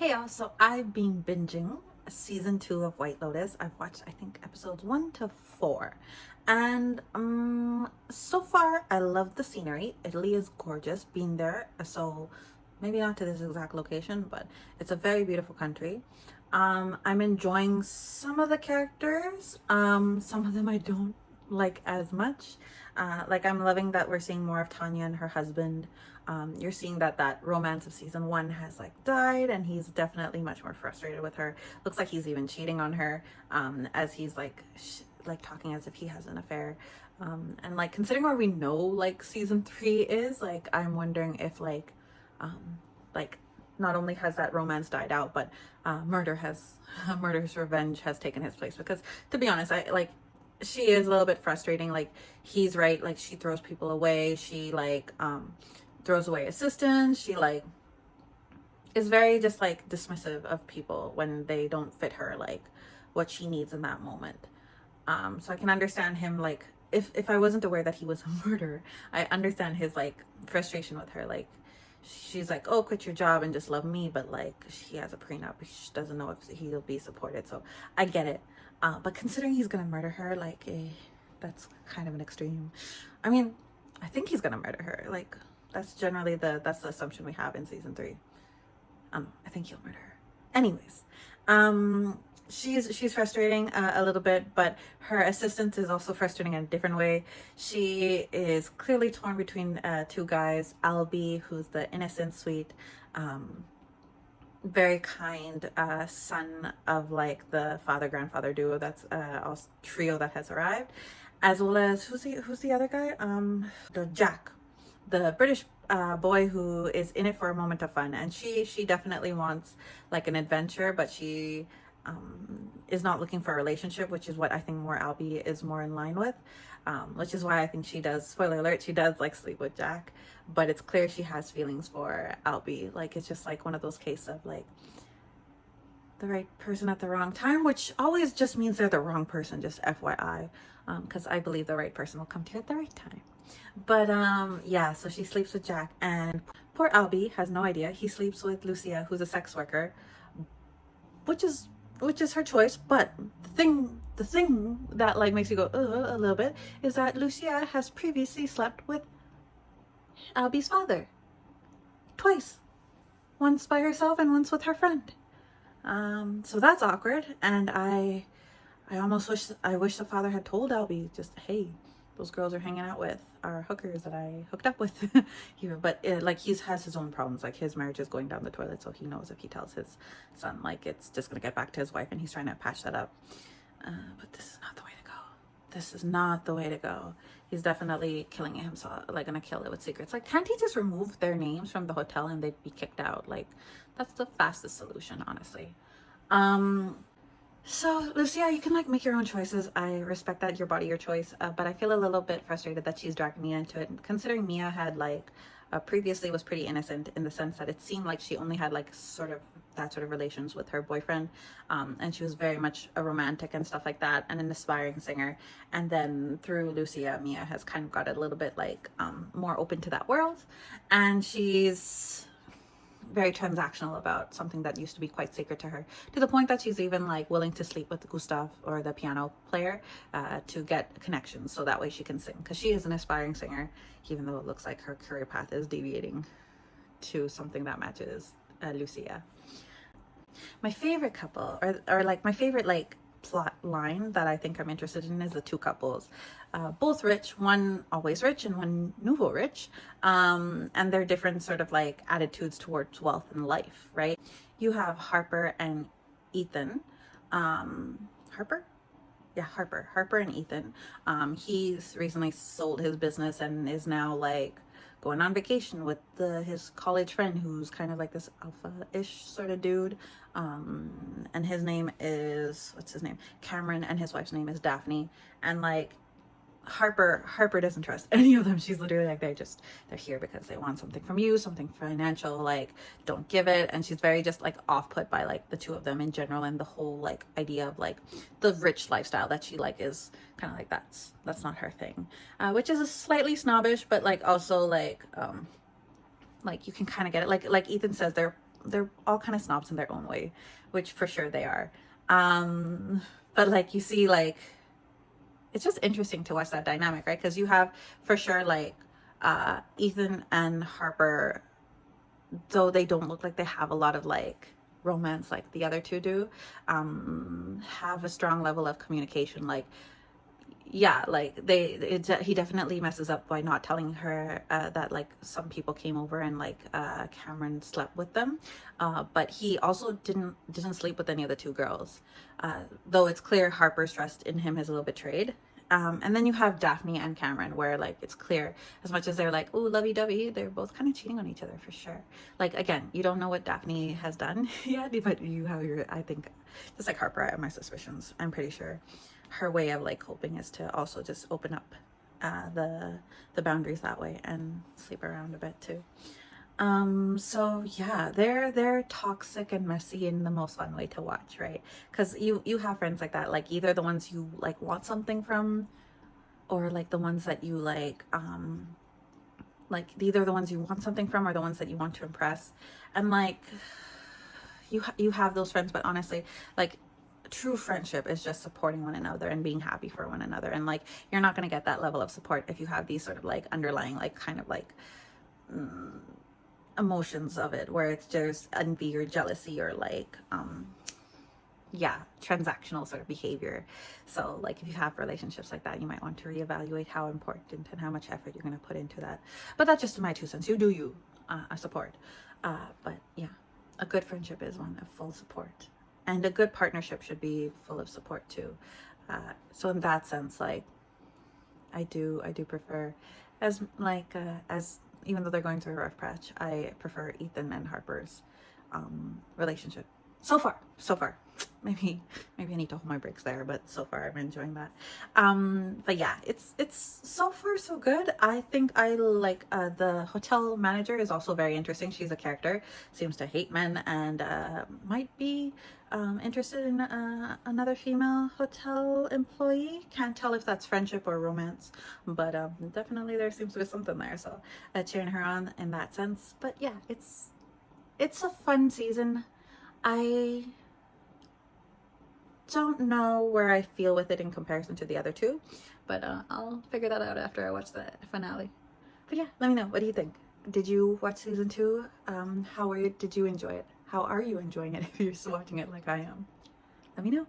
Hey y'all, so I've been binging season 2 of White Lotus. I've watched I think episodes 1 to 4. And so far I love the scenery. Italy is gorgeous being there. So maybe not to this exact location, but it's a very beautiful country. I'm enjoying some of the characters. Some of them I don't like as much. Like I'm loving that we're seeing more of Tanya and her husband. You're seeing that romance of season 1 has like died, and he's definitely much more frustrated with her. Looks like he's even cheating on her, as he's like like talking as if he has an affair. And like considering where we know like season 3 is, like I'm wondering if like not only has that romance died out, but murder's revenge has taken his place. Because to be honest, I like she is a little bit frustrating. Like he's right, like she throws people away. She like throws away assistants. She like is very just like dismissive of people when they don't fit her like what she needs in that moment. So I can understand him like if I wasn't aware that he was a murderer, I understand his like frustration with her. Like she's like, oh, quit your job and just love me, but like she has a prenup. She doesn't know if he'll be supported. So I get it. But considering he's gonna murder her, like that's kind of an extreme. I mean, I think he's gonna murder her. Like that's generally that's the assumption we have in season 3. I think he'll murder her. Anyways, she's frustrating a little bit, but her assistant is also frustrating in a different way. She is clearly torn between two guys. Albie, who's the innocent, sweet, very kind son of like the father grandfather duo that's also trio that has arrived, as well as who's the other guy, the Jack, the British boy who is in it for a moment of fun. And she definitely wants like an adventure, but she is not looking for a relationship, which is what I think more Albie is more in line with, which is why I think she does, spoiler alert, she does like sleep with Jack, but it's clear she has feelings for Albie. Like it's just like one of those cases of like the right person at the wrong time, which always just means they're the wrong person, just FYI, because I believe the right person will come to you at the right time. But yeah, so she sleeps with Jack, and poor Albie has no idea. He sleeps with Lucia, who's a sex worker, which is her choice. But the thing that like makes you go a little bit is that Lucia has previously slept with Albie's father twice, once by herself and once with her friend. So that's awkward, and I almost wish the father had told Albie, just, hey, those girls are hanging out with are hookers that I hooked up with. But like he has his own problems. Like his marriage is going down the toilet, so he knows if he tells his son, like it's just gonna get back to his wife, and he's trying to patch that up. But this is not the way to go. This is not the way to go. He's definitely killing it himself, like gonna kill it with secrets. Like, can't he just remove their names from the hotel and they'd be kicked out? Like, that's the fastest solution, honestly. So Lucia, you can like make your own choices. I respect that, your body, your choice. But I feel a little bit frustrated that she's dragging Mia into it. Considering Mia had like previously was pretty innocent in the sense that it seemed like she only had like sort of that sort of relations with her boyfriend, and she was very much a romantic and stuff like that, and an aspiring singer. And then through Lucia, Mia has kind of got a little bit like more open to that world, and she's very transactional about something that used to be quite sacred to her, to the point that she's even like willing to sleep with Gustav, or the piano player, to get connections so that way she can sing, because she is an aspiring singer, even though it looks like her career path is deviating to something that matches Lucia. My favorite couple, or like my favorite like plot line that I think I'm interested in, is the two couples, both rich, one always rich and one nouveau rich, and their different sort of like attitudes towards wealth and life, right? You have Harper and Ethan. Harper? Yeah, Harper and Ethan. He's recently sold his business and is now like going on vacation with his college friend, who's kind of like this alpha-ish sort of dude. And his name is, what's his name? Cameron, and his wife's name is Daphne. And like Harper doesn't trust any of them. She's literally like, they're here because they want something from you, something financial, like don't give it. And she's very just like off put by like the two of them in general, and the whole like idea of like the rich lifestyle that she like is kind of like that's not her thing, which is a slightly snobbish, but like also like you can kind of get it. Like Ethan says, they're they're all kind of snobs in their own way, which for sure they are. um but like you see, like it's just interesting to watch that dynamic, right? Because you have for sure like Ethan and Harper, though they don't look like they have a lot of like romance like the other two do, have a strong level of communication. Like, yeah, like he definitely messes up by not telling her that like some people came over and like Cameron slept with them, but he also didn't sleep with any of the two girls, though it's clear Harper's trust in him is a little betrayed. And then you have Daphne and Cameron, where like it's clear, as much as they're like, oh, lovey-dovey, they're both kind of cheating on each other for sure. Like, again, you don't know what Daphne has done yet, but you have your, I think, just like Harper, I have my suspicions. I'm pretty sure her way of like coping is to also just open up the boundaries that way and sleep around a bit too. So yeah, they're toxic and messy in the most fun way to watch, right? Because you have friends like that, like either the ones you like want something from, or like the ones that you like either the ones you want something from or the ones that you want to impress. And like you have those friends, but honestly, like true friendship is just supporting one another and being happy for one another. And like you're not going to get that level of support if you have these sort of like underlying like kind of like emotions of it, where it's just envy or jealousy or like yeah, transactional sort of behavior. So like if you have relationships like that, you might want to reevaluate how important and how much effort you're going to put into that. But that's just my 2 cents. You do you. I support, but yeah, a good friendship is one of full support, and a good partnership should be full of support too. So in that sense, like I do prefer, as like as even though they're going through a rough patch, I prefer Ethan and Harper's relationship so far. Maybe I need to hold my brakes there, but so far I'm enjoying that. But yeah, it's so far so good. I think I like the hotel manager is also very interesting. She's a character, seems to hate men, and might be interested in another female hotel employee. Can't tell if that's friendship or romance, but definitely there seems to be something there. So cheering her on in that sense. But yeah, it's a fun season. I don't know where I feel with it in comparison to the other two, but I'll figure that out after I watch the finale. But yeah, let me know. What do you think? Did you watch season 2? Did you enjoy it? How are you enjoying it if you're still watching it like I am? Let me know.